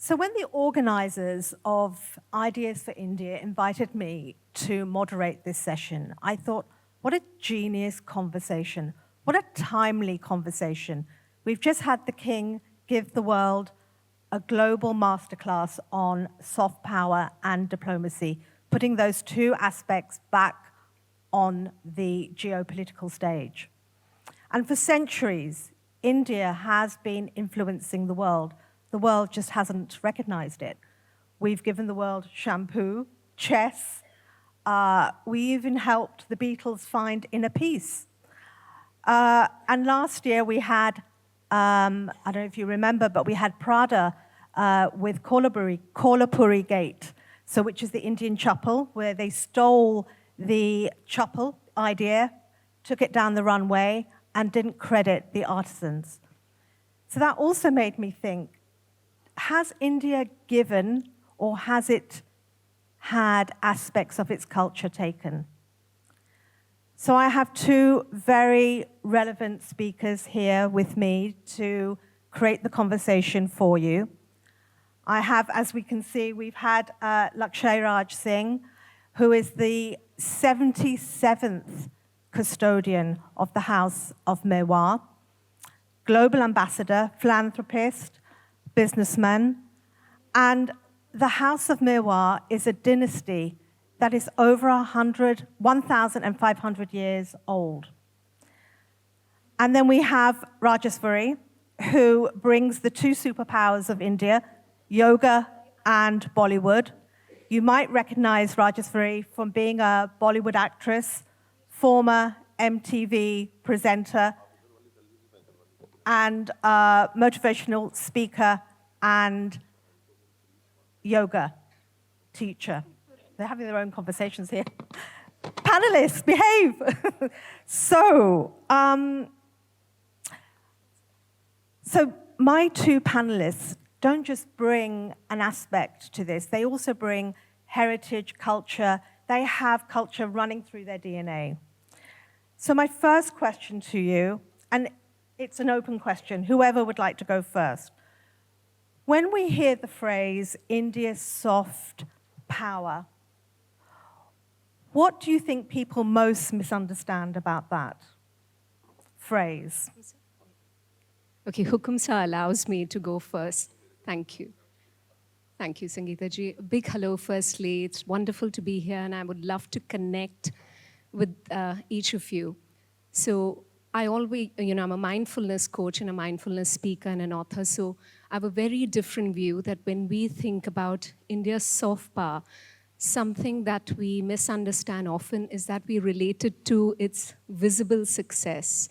So when the organizers of Ideas for India invited me to moderate this session, I thought, what a genius conversation. What a timely conversation. We've just had the King give the world a global masterclass on soft power and diplomacy, putting those two aspects back on the geopolitical stage. And for centuries, India has been influencing the world. The world just hasn't recognized it. We've given the world shampoo, chess. We even helped the Beatles find inner peace. And last year we had, I don't know if you remember, but we had Prada with Kolhapuri Gate, so which is the Indian chappal, where they stole the chappal idea, took it down the runway, and didn't credit the artisans. So that also made me think, has India given, or has it had aspects of its culture taken? So I have two very relevant speakers here with me to create the conversation for you. I have, as we can see, we've had Lakshay Raj Singh, who is the 77th custodian of the House of Mewar, global ambassador, philanthropist, businessman, and the House of Mewar is a dynasty that is over 1,500 years old. And then we have Rajeshwari, who brings the two superpowers of India, yoga and Bollywood. You might recognize Rajeshwari from being a Bollywood actress, former MTV presenter, and motivational speaker and yoga teacher. They're having their own conversations here. Panelists, behave. So my two panelists don't just bring an aspect to this, they also bring heritage, culture. They have culture running through their DNA. So my first question to you, and it's an open question, whoever would like to go first. When we hear the phrase India's soft power, what do you think people most misunderstand about that phrase? Okay, Hukum Sir allows me to go first. Thank you. Thank you, Sangeeta ji. A big hello, firstly. It's wonderful to be here, and I would love to connect with each of you. So I always, I'm a mindfulness coach and a mindfulness speaker and an author, so I have a very different view that when we think about India's soft power, something that we misunderstand often is that we relate it to its visible success,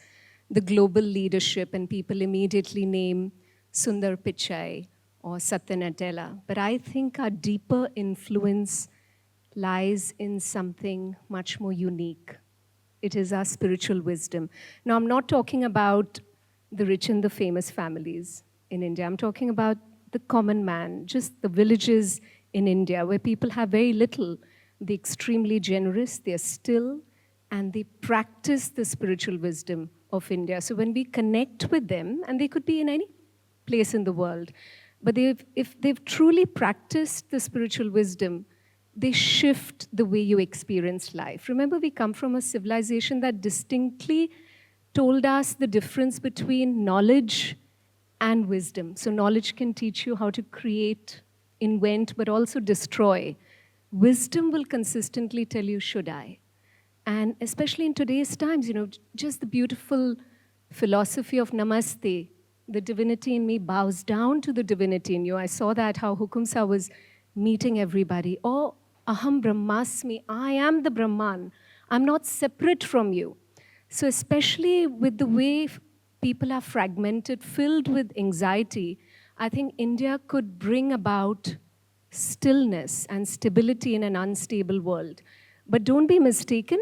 the global leadership, and people immediately name Sundar Pichai or Satya Nadella. But I think our deeper influence lies in something much more unique. It is our spiritual wisdom. Now, I'm not talking about the rich and the famous families in India. I'm talking about the common man, just the villages in India where people have very little. They're extremely generous, they're still, and they practice the spiritual wisdom of India. So when we connect with them, and they could be in any place in the world, but if they've truly practiced the spiritual wisdom, they shift the way you experience life. Remember, we come from a civilization that distinctly told us the difference between knowledge and wisdom. So knowledge can teach you how to create, invent, but also destroy. Wisdom will consistently tell you, should I? And especially in today's times, just the beautiful philosophy of namaste, the divinity in me bows down to the divinity in you. I saw that how Hukum Sir was meeting everybody. Oh, aham brahmasmi, I am the Brahman. I'm not separate from you. So especially with the way people are fragmented, filled with anxiety, I think India could bring about stillness and stability in an unstable world. But don't be mistaken,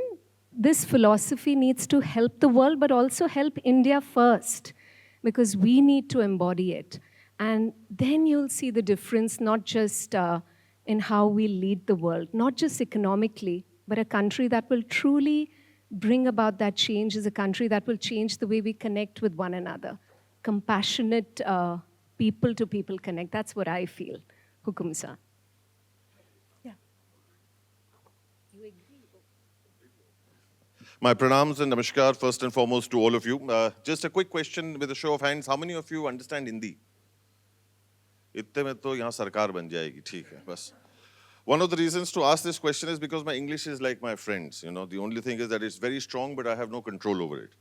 this philosophy needs to help the world, but also help India first, because we need to embody it. And then you'll see the difference, not just in how we lead the world, not just economically, but a country that will truly bring about that change is a country that will change the way we connect with one another. Compassionate people-to-people connect. That's what I feel. Hukum Sa. Yeah. My pranams and namaskar first and foremost to all of you. Just a quick question with a show of hands. How many of you understand Hindi? इतने में तो यहाँ सरकार बन जाएगी, ठीक है, बस. One of the reasons to ask this question is because my English is like my friends. You know, the only thing is that it's very strong, but I have no control over it.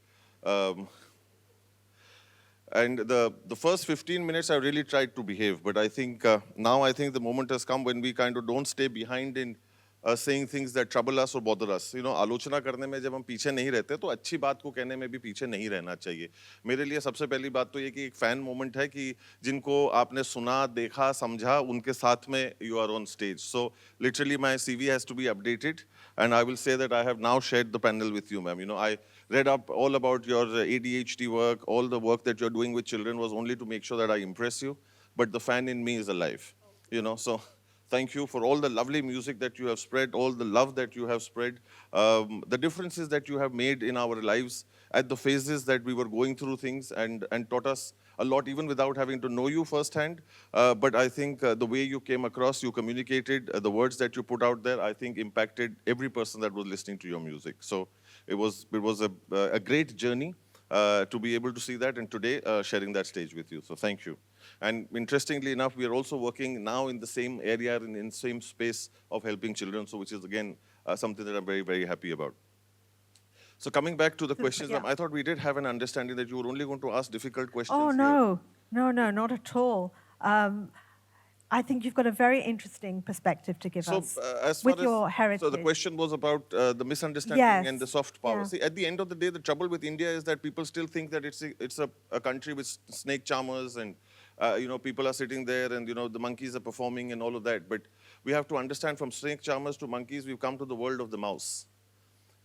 And the first 15 minutes I really tried to behave, but I think now I think the moment has come when we kind of don't stay behind in saying things that trouble us or bother us. You know, आलोचना करने में जब हम पीछे नहीं रहते तो अच्छी बात को कहने में भी पीछे नहीं रहना चाहिए. मेरे लिए सबसे पहली बात तो ये कि एक फैन मोमेंट है कि जिनको आपने सुना, देखा, समझा, उनके साथ में you are on stage. So literally my CV has to be updated, and I will say that I have now shared the panel with you, ma'am. You know, I read up all about your ADHD work, all the work that you're doing with children was only to make sure that I impress you, but the fan in me is alive, you know, so thank you for all the lovely music that you have spread, all the love that you have spread, the differences that you have made in our lives at the phases that we were going through things and taught us a lot even without having to know you firsthand. But I think the way you came across, you communicated, the words that you put out there, I think impacted every person that was listening to your music. So it was a great journey to be able to see that, and today sharing that stage with you. So thank you. And interestingly enough, we are also working now in the same area, in the same space of helping children, so which is again something that I'm very, very happy about. So coming back to the questions, yeah. I thought we did have an understanding that you were only going to ask difficult questions. Oh, here. no, not at all. I think you've got a very interesting perspective to give us with your heritage. So the question was about the misunderstanding and the soft power. Yeah. See, at the end of the day, the trouble with India is that people still think that it's a country with snake charmers and you know, people are sitting there and, you know, the monkeys are performing and all of that. But we have to understand, from snake charmers to monkeys, we've come to the world of the mouse,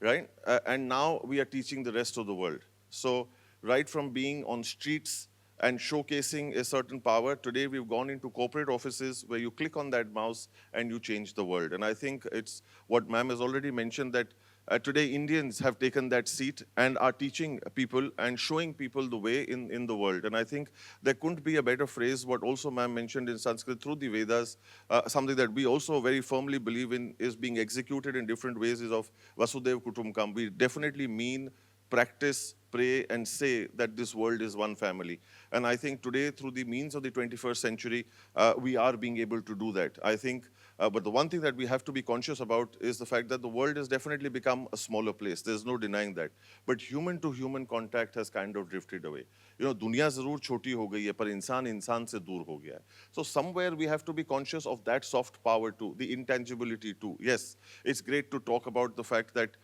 right? And now we are teaching the rest of the world. So right from being on streets and showcasing a certain power, today we've gone into corporate offices where you click on that mouse and you change the world. And I think it's what ma'am has already mentioned, that today Indians have taken that seat and are teaching people and showing people the way in the world. And I think there couldn't be a better phrase, what also ma'am mentioned in Sanskrit through the Vedas, something that we also very firmly believe in is being executed in different ways, is of Vasudev Kutumbakam. We definitely mean, practice, pray, and say that this world is one family. And I think today, through the means of the 21st century, we are being able to do that. I think, but the one thing that we have to be conscious about is the fact that the world has definitely become a smaller place. There's no denying that. But human-to-human contact has kind of drifted away. You know, दुनिया ज़रूर छोटी हो गई है, पर इंसान इंसान से दूर हो गया है. So somewhere we have to be conscious of that soft power too, the intangibility too. Yes, it's great to talk about the fact that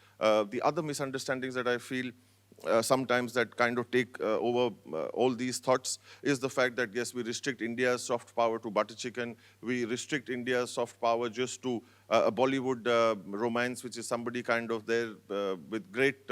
the other misunderstandings that I feel sometimes that kind of take over all these thoughts is the fact that, yes, we restrict India's soft power to butter chicken. We restrict India's soft power just to a Bollywood romance, which is somebody kind of there with great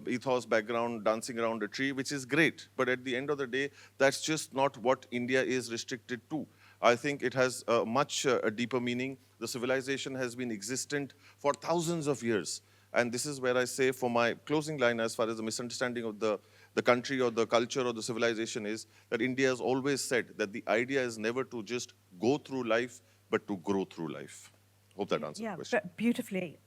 ethos background dancing around a tree, which is great. But at the end of the day, that's just not what India is restricted to. I think it has a much deeper meaning. The civilization has been existent for thousands of years. And this is where I say, for my closing line, as far as the misunderstanding of the country or the culture or the civilization is, that India has always said that the idea is never to just go through life, but to grow through life. Hope that answers the question. Beautifully.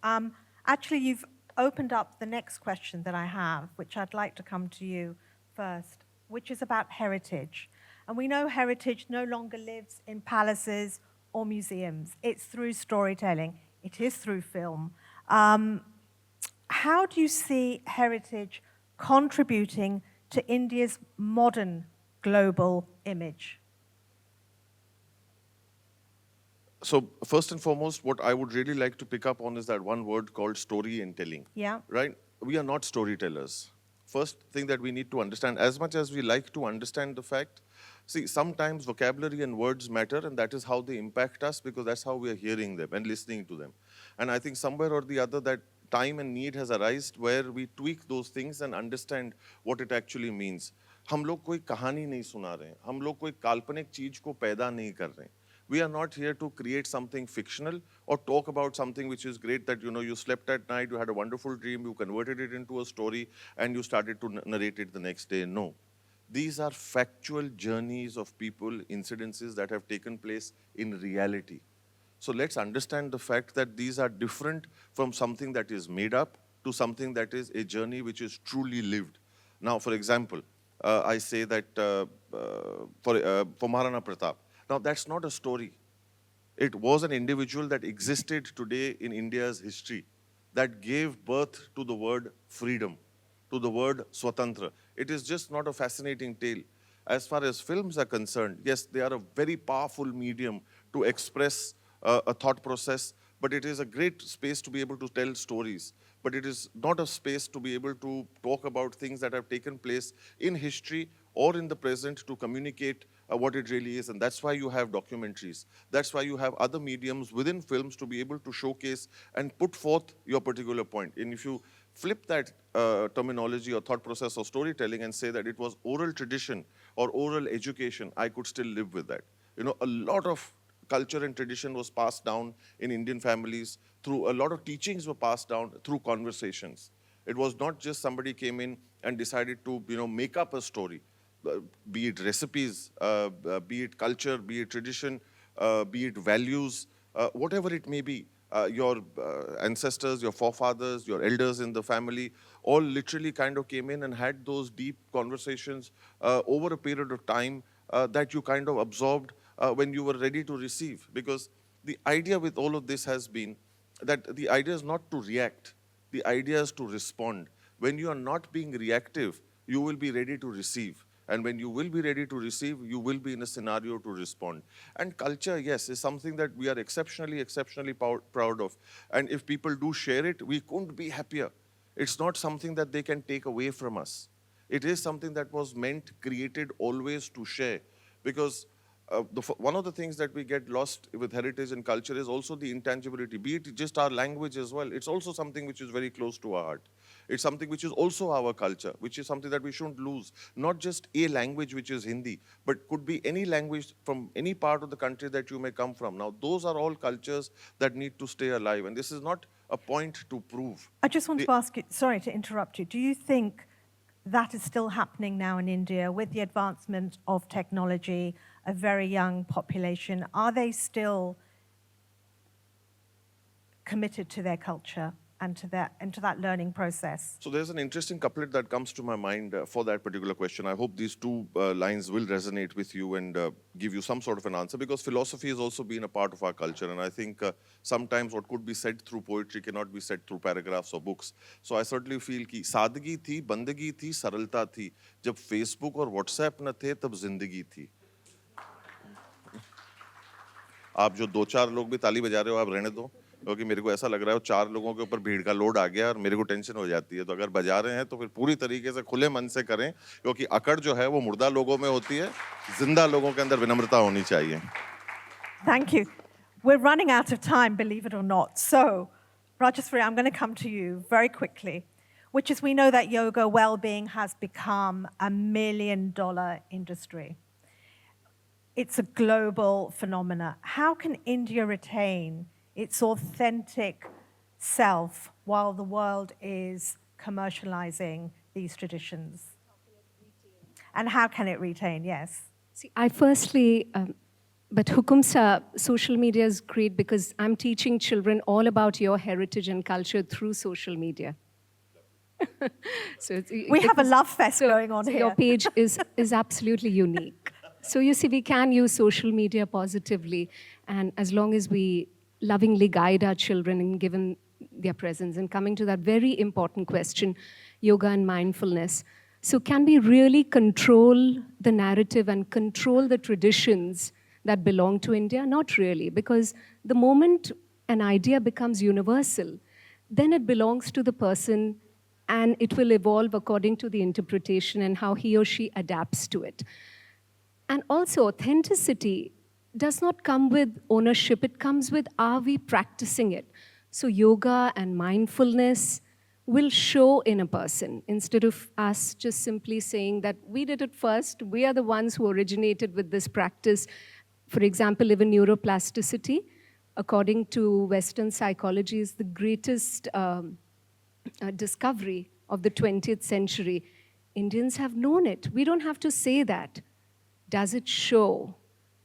Actually, you've opened up the next question that I have, which I'd like to come to you first, which is about heritage. And we know heritage no longer lives in palaces or museums. It's through storytelling. It is through film. How do you see heritage contributing to India's modern global image? So first and foremost, what I would really like to pick up on is that one word called story and telling. Yeah. Right? We are not storytellers. First thing that we need to understand, as much as we like to understand the fact, see, sometimes vocabulary and words matter, and that is how they impact us, because that's how we are hearing them and listening to them. And I think somewhere or the other that time and need has arisen where we tweak those things and understand what it actually means. हम लोग कोई कहानी नहीं सुना रहे हैं, हम लोग कोई काल्पनिक चीज को पैदा नहीं कर रहे हैं. We are not here to create something fictional or talk about something which is great, that, you know, you slept at night, you had a wonderful dream, you converted it into a story, and you started to narrate it the next day. No. These are factual journeys of people, incidences that have taken place in reality. So let's understand the fact that these are different from something that is made up to something that is a journey which is truly lived. Now, for example, I say that for Maharana Pratap. Now, that's not a story. It was an individual that existed today in India's history that gave birth to the word freedom, to the word Swatantra. It is just not a fascinating tale. As far as films are concerned, yes, they are a very powerful medium to express a thought process, but it is a great space to be able to tell stories. But it is not a space to be able to talk about things that have taken place in history or in the present to communicate what it really is. And that's why you have documentaries. That's why you have other mediums within films to be able to showcase and put forth your particular point. And if you flip that terminology or thought process of storytelling and say that it was oral tradition or oral education, I could still live with that. You know, a lot of culture and tradition was passed down in Indian families through a lot of teachings were passed down through conversations. It was not just somebody came in and decided to, make up a story, be it recipes, be it culture, be it tradition, be it values, whatever it may be. Your ancestors, your forefathers, your elders in the family, all literally kind of came in and had those deep conversations over a period of time that you kind of absorbed when you were ready to receive. Because the idea with all of this has been that the idea is not to react, the idea is to respond. When you are not being reactive, you will be ready to receive. And when you will be ready to receive, you will be in a scenario to respond. And culture, yes, is something that we are exceptionally proud of. And if people do share it, we couldn't be happier. It's not something that they can take away from us. It is something that was meant, created always to share. Because one of the things that we get lost with heritage and culture is also the intangibility, be it just our language as well. It's also something which is very close to our heart. It's something which is also our culture, which is something that we shouldn't lose. Not just a language which is Hindi, but could be any language from any part of the country that you may come from. Now, those are all cultures that need to stay alive. And this is not a point to prove. I just want to ask you, sorry to interrupt you, do you think that is still happening now in India with the advancement of technology, a very young population? Are they still committed to their culture and to that learning process? So there's an interesting couplet that comes to my mind for that particular question. I hope these two lines will resonate with you and give you some sort of an answer, because philosophy has also been a part of our culture. And I think sometimes what could be said through poetry cannot be said through paragraphs or books. So I certainly feel कि सादगी थी, बंदगी थी, सरलता थी. जब Facebook और WhatsApp न थे, तब जिंदगी थी. आप जो 2-4 लोग भी ताली बजा रहे हो, आप रहने दो, क्योंकि मेरे को ऐसा लग रहा है 4 लोगों के ऊपर भीड़ का लोड आ गया और मेरे को टेंशन हो जाती है. तो अगर बजा रहे हैं तो फिर पूरी तरीके से खुले मन से करें, क्योंकि अकड़ जो है वो मुर्दा लोगों में होती है, जिंदा लोगों के अंदर विनम्रता होनी चाहिए. Thank you. We're running out of time, believe it or not. So, Rajashree, I'm going to come to you very quickly, which is we know that yoga well-being has become $1 million industry. It's a global phenomenon. How can India retain its authentic self while the world is commercializing these traditions? And how can it retain? Yes. See, I firstly, but Hukum Sir, social media is great because I'm teaching children all about your heritage and culture through social media. So we have a love fest going on here. Your page is absolutely unique. So you see, we can use social media positively, and as long as we lovingly guide our children and give them their presence. And coming to that very important question, yoga and mindfulness. So can we really control the narrative and control the traditions that belong to India? Not really, because the moment an idea becomes universal, then it belongs to the person and it will evolve according to the interpretation and how he or she adapts to it. And also, authenticity does not come with ownership. It comes with, are we practicing it? So yoga and mindfulness will show in a person, instead of us just simply saying that we did it first, we are the ones who originated with this practice. For example, even neuroplasticity, according to Western psychology, is the greatest discovery of the 20th century. Indians have known it. We don't have to say that. Does it show?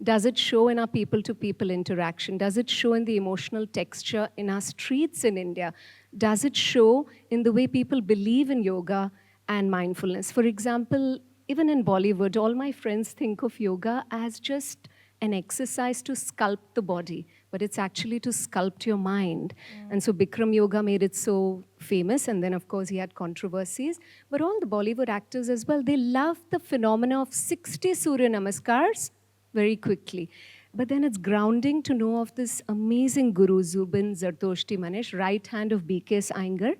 Does it show in our people-to-people interaction? Does it show in the emotional texture in our streets in India? Does it show in the way people believe in yoga and mindfulness? For example, even in Bollywood, all my friends think of yoga as just an exercise to sculpt the body, but it's actually to sculpt your mind. And so Bikram Yoga made it so famous, and then of course he had controversies. But all the Bollywood actors as well, they love the phenomena of 60 Surya Namaskars very quickly. But then it's grounding to know of this amazing guru, Zubin Zardoshti Manish, right hand of BKS Iyengar.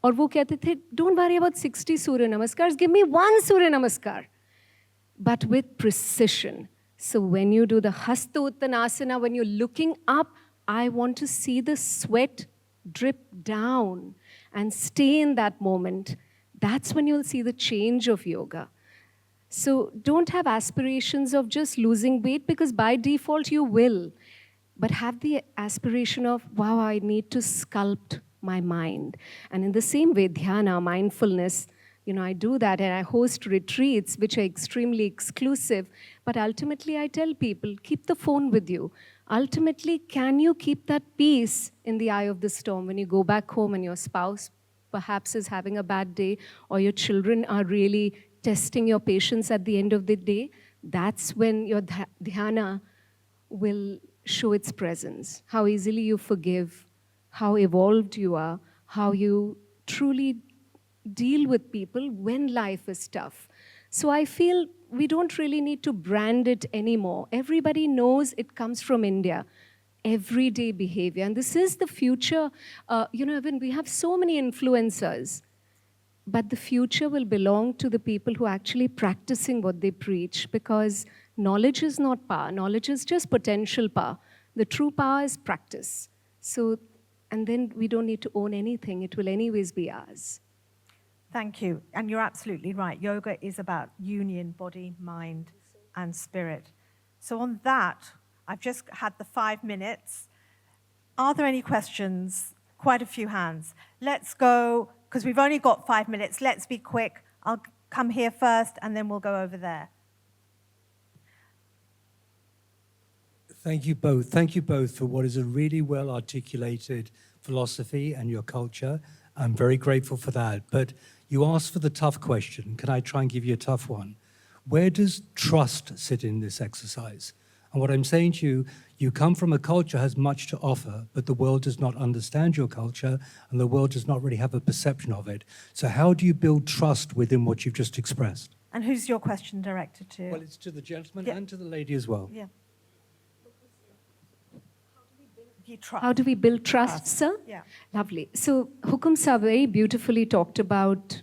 और वो कहते थे, don't worry about 60 Surya Namaskars, give me one Surya Namaskar. But with precision. So when you do the Hasta Uttanasana, when you're looking up, I want to see the sweat drip down and stay in that moment. That's when you'll see the change of yoga. So don't have aspirations of just losing weight, because by default you will. But have the aspiration of, wow, I need to sculpt my mind. And in the same way, dhyana, mindfulness, I do that, and I host retreats which are extremely exclusive. But ultimately, I tell people, keep the phone with you. Ultimately, can you keep that peace in the eye of the storm when you go back home and your spouse perhaps is having a bad day, or your children are really testing your patience at the end of the day? That's when your dhyana will show its presence. How easily you forgive, how evolved you are, how you truly deal with people when life is tough. So I feel we don't really need to brand it anymore. Everybody knows it comes from India. Everyday behavior. And this is the future. When we have so many influencers, but the future will belong to the people who are actually practicing what they preach, because knowledge is not power. Knowledge is just potential power. The true power is practice. So, and then we don't need to own anything. It will anyways be ours. Thank you. And you're absolutely right. Yoga is about union, body, mind, and spirit. So on that, I've just had the 5 minutes. Are there any questions? Quite a few hands. Let's go, because we've only got 5 minutes. Let's be quick. I'll come here first, and then we'll go over there. Thank you both. Thank you both for what is a really well-articulated philosophy and your culture. I'm very grateful for that. But you asked for the tough question. Can I try and give you a tough one? Where does trust sit in this exercise? And what I'm saying to you, you come from a culture that has much to offer, but the world does not understand your culture, and the world does not really have a perception of it. So how do you build trust within what you've just expressed? And who's your question directed to? Well, it's to the gentleman and to the lady as well. Yeah. How do we build trust, sir? Yeah. Lovely. So Hukum Sir very beautifully talked about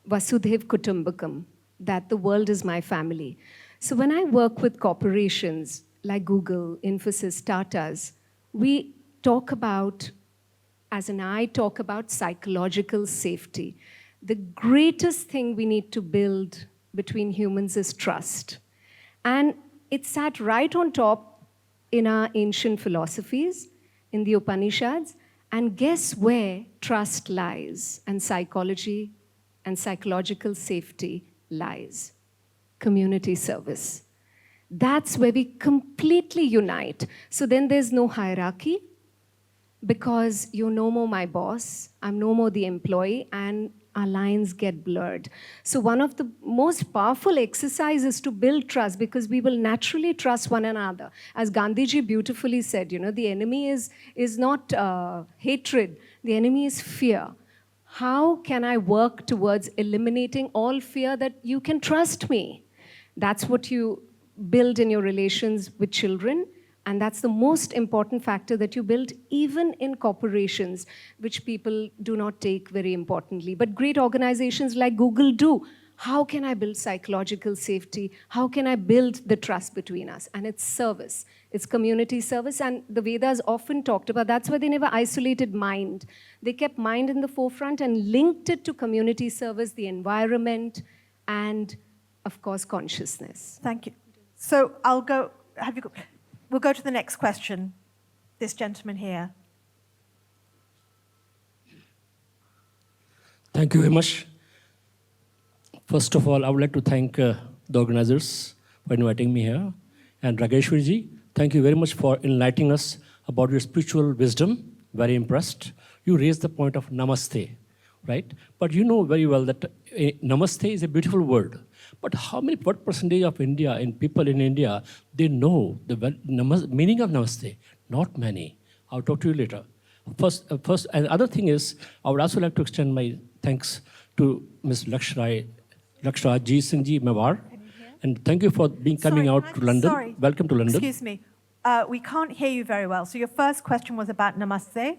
Vasudhaiv Kutumbakam, that the world is my family. So when I work with corporations like Google, Infosys, Tata's, we talk about, I talk about psychological safety. The greatest thing we need to build between humans is trust. And it sat right on top in our ancient philosophies, in the Upanishads, and guess where trust lies and psychology and psychological safety lies? Community service. That's where we completely unite. So then there's no hierarchy, because you're no more my boss, I'm no more the employee, and our lines get blurred. So one of the most powerful exercises to build trust, because we will naturally trust one another. As Gandhiji beautifully said, the enemy is not hatred, the enemy is fear. How can I work towards eliminating all fear that you can trust me? That's what you build in your relations with children. And that's the most important factor that you build even in corporations, which people do not take very importantly. But great organizations like Google do. How can I build psychological safety? How can I build the trust between us? And it's service. It's community service. And the Vedas often talked about, that's why they never isolated mind. They kept mind in the forefront and linked it to community service, the environment, and of course, consciousness. Thank you. So we'll go to the next question. This gentleman here. Thank you very much. First of all, I would like to thank the organizers for inviting me here. And Rageshwarji, thank you very much for enlightening us about your spiritual wisdom. Very impressed. You raised the point of namaste, right? But you know very well that namaste is a beautiful word. But what percentage of India and people in India, they know the meaning of namaste? Not many. I'll talk to you later. First, and the other thing is, I would also like to extend my thanks to Ms. Lakshra Singh Ji Mewar. And thank you for coming out to London. Sorry. Welcome to London. Excuse me. We can't hear you very well. So your first question was about namaste?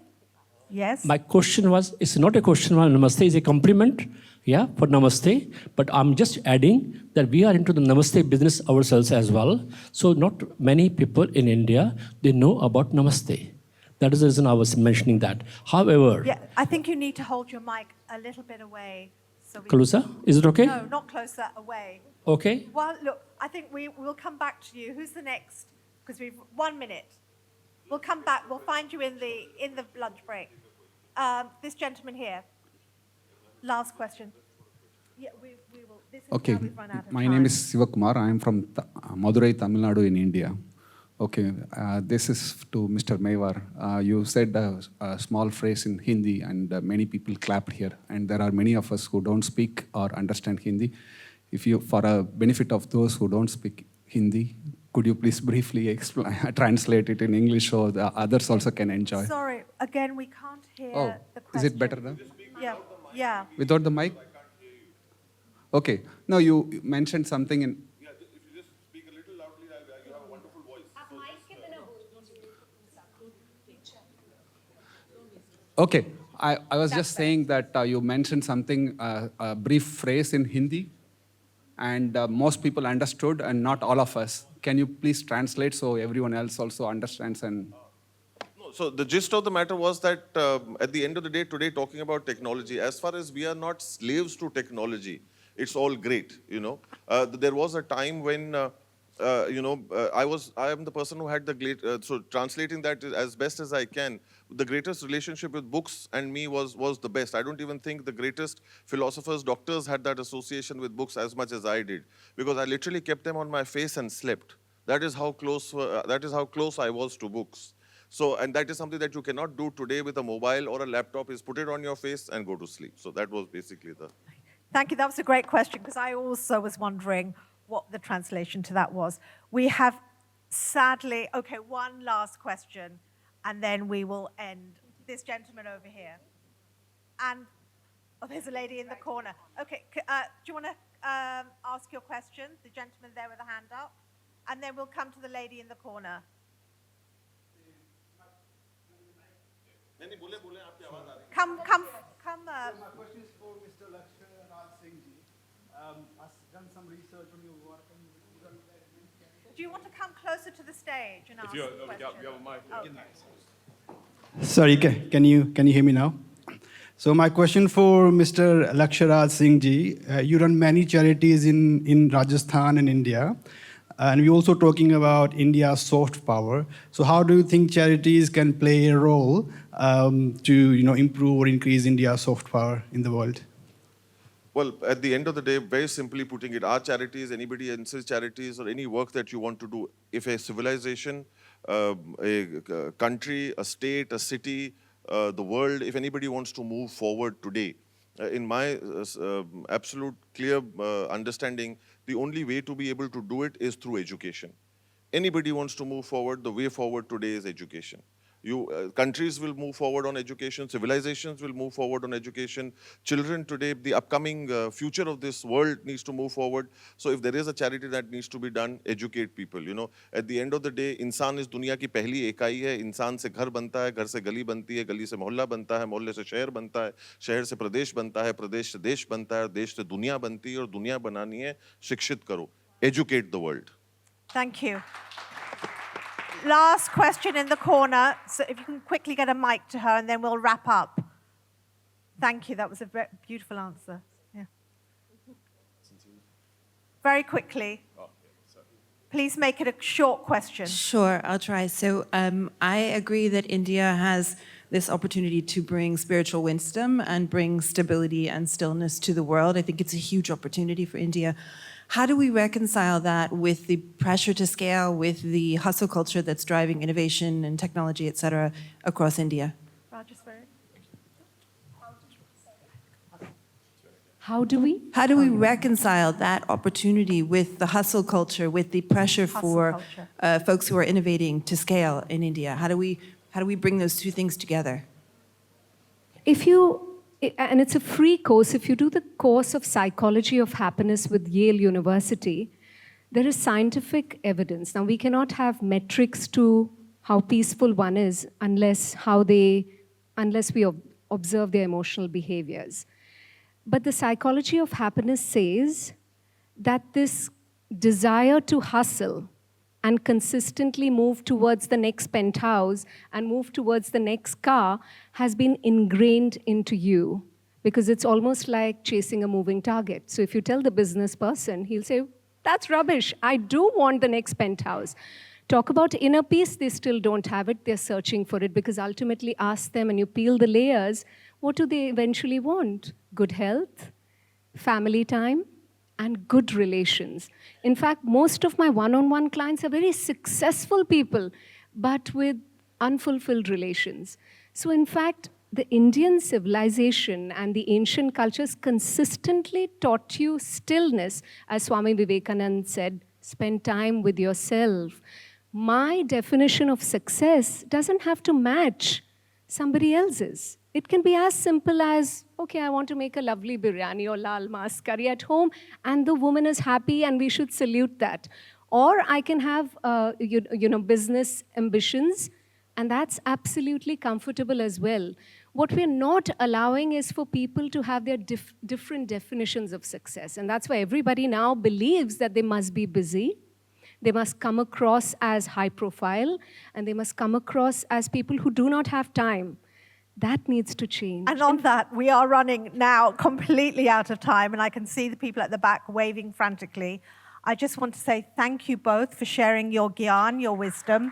Yes? My question was, it's not a question, namaste is a compliment, yeah, for namaste. But I'm just adding that we are into the namaste business ourselves as well. So not many people in India, they know about namaste. That is the reason I was mentioning that. However... Yeah, I think you need to hold your mic a little bit away. So Closer? Is it okay? No, not closer, away. Okay. Well, look, I think we'll come back to you. Who's the next? Because we've 1 minute. We'll come back. We'll find you in the lunch break. This gentleman here. Last question. Yeah, we will. This is Okay, how we've run out of my time. name is Sivakumar. I am from Madurai, Tamil Nadu in India. Okay, this is to Mr. Mewar. You said a small phrase in Hindi and many people clapped here. And there are many of us who don't speak or understand Hindi. If you, for a benefit of those who don't speak Hindi, could you please briefly translate it in English so the others also can enjoy? Sorry, again, we can't hear the Is question. it better now? Yeah, yeah. Without the mic? Okay. No, you mentioned something in... Yeah, if you just speak a little loudly, you have a wonderful voice. Okay. I was just saying that you mentioned something, a brief phrase in Hindi, and most people understood and not all of us. Can you please translate so everyone else also understands? And No, so the gist of the matter was that at the end of the day, today talking about technology, as far as we are not slaves to technology, it's all great, you know. There was a time when, I am the person who had the great, so translating that as best as I can, the greatest relationship with books and me was the best. I don't even think the greatest philosophers, doctors had that association with books as much as I did, because I literally kept them on my face and slept. That is how close I was to books. So, and that is something that you cannot do today with a mobile or a laptop, is put it on your face and go to sleep. So that was basically the... Thank you. That was a great question, because I also was wondering what the translation to that was. We have sadly, okay, one last question, and then we will end. This gentleman over here. And, oh, there's a lady in the corner. Okay, do you want to ask your question? The gentleman there with a hand up. And then we'll come to the lady in the corner. Come. My question is for Mr. Lakshra Atal Singh Ji. I've done some research on your work. Do you want to come closer to the stage and ask the question? Sorry, can you hear me now? So my question for Mr. Lakshra Atal Singh Ji, you run many charities in Rajasthan and India. And we're also talking about India's soft power. So how do you think charities can play a role to improve or increase India's soft power in the world? Well, at the end of the day, very simply putting it, our charities, anybody else's charities, or any work that you want to do, if a civilization, a country, a state, a city, the world, if anybody wants to move forward today, in my absolute clear understanding, the only way to be able to do it is through education. Anybody wants to move forward, the way forward today is education. Countries will move forward on education, civilizations will move forward on education. Children today, the upcoming future of this world needs to move forward. So if there is a charity that needs to be done, educate people. You know, at the end of the day, इंसान इस दुनिया की पहली इकाई है. इंसान से घर बनता है, घर से गली बनती है, गली से मोहल्ला बनता है, मोहल्ले से शहर बनता है, शहर से प्रदेश बनता है, प्रदेश से देश बनता है, देश से दुनिया बनती है, और दुनिया बनानी है, शिक्षित करो. Educate the world. Thank you. Last question in the corner. So if you can quickly get a mic to her, and then we'll wrap up. Thank you. That was a very beautiful answer. Yeah. Very quickly. Please make it a short question. Sure, I'll try. So I agree that India has this opportunity to bring spiritual wisdom and bring stability and stillness to the world. I think it's a huge opportunity for India. How do we reconcile that with the pressure to scale, with the hustle culture that's driving innovation and technology, et cetera, across India? How do we? How do we reconcile that opportunity with the hustle culture, with the pressure for folks who are innovating to scale in India? How do we bring those two things together? If you, and it's a free course, if you do the course of Psychology of Happiness with Yale University, there is scientific evidence. Now, we cannot have metrics to how peaceful one is unless we observe their emotional behaviors. But the psychology of happiness says that this desire to hustle and consistently move towards the next penthouse and move towards the next car has been ingrained into you, because it's almost like chasing a moving target. So if you tell the business person, he'll say, that's rubbish. I do want the next penthouse. Talk about inner peace, they still don't have it. They're searching for it, because ultimately ask them and you peel the layers, what do they eventually want? Good health, family time, and good relations. In fact, most of my one-on-one clients are very successful people, but with unfulfilled relations. So in fact, the Indian civilization and the ancient cultures consistently taught you stillness. As Swami Vivekananda said, spend time with yourself. My definition of success doesn't have to match somebody else's. It can be as simple as, okay, I want to make a lovely biryani or lal mas curry at home, and the woman is happy, and we should salute that. Or I can have, business ambitions, and that's absolutely comfortable as well. What we're not allowing is for people to have their different definitions of success, and that's why everybody now believes that they must be busy, they must come across as high profile, and they must come across as people who do not have time. That needs to change. And on that, we are running now completely out of time, and I can see the people at the back waving frantically. I just want to say thank you both for sharing your gyan, your wisdom.